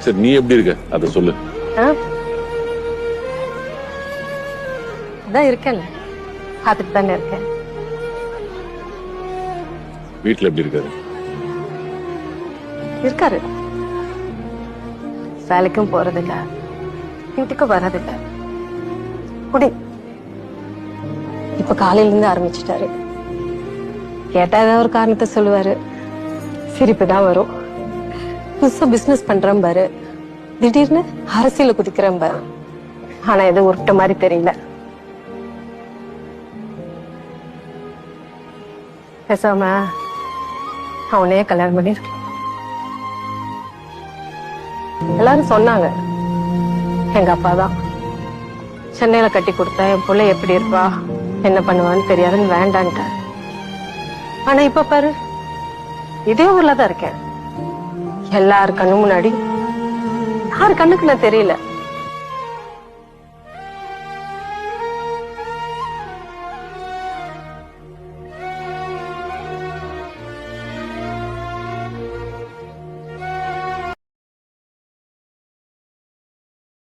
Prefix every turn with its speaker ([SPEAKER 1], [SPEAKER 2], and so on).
[SPEAKER 1] சரி நீ எப்படி இருக்க அத சொல்லு.
[SPEAKER 2] அதான் இருக்கேன்ல, பாத்துட்டு தானே இருக்கேன்.
[SPEAKER 1] வீட்டுல எப்படி இருக்காரு?
[SPEAKER 2] இருக்காரு, வேலைக்கும் போறதில்ல, வீட்டுக்கும் வர்றதில்ல. குடி இப்ப காலையில இருந்து ஆரம்பிச்சுட்டாரு. கேட்டா ஏதாவது ஒரு காரணத்தை சொல்லுவாரு, சிரிப்பு தான் வரும். புதுசா பிசினஸ் பண்றேன் பாரு, திடீர்னு அரசியல குதிக்கிறேன் பாரு. ஆனா எதுவும் உருட்ட மாதிரி தெரியல. பேசாம அவனே கல்யாணம் பண்ணிருக்க. எல்லாரும் சொன்னாங்க, எங்க அப்பா தான் சென்னையில கட்டி கொடுத்தா என் பிள்ளை எப்படி இருப்பா என்ன பண்ணுவான்னு தெரியாதுன்னு வேண்டான்ட்ட. ஆனா இப்ப பாரு, இதே ஊர்ல தான் இருக்கேன். எல்லாரு கண்ணு முன்னாடி யாரு கண்ணுக்கு நான் தெரியல.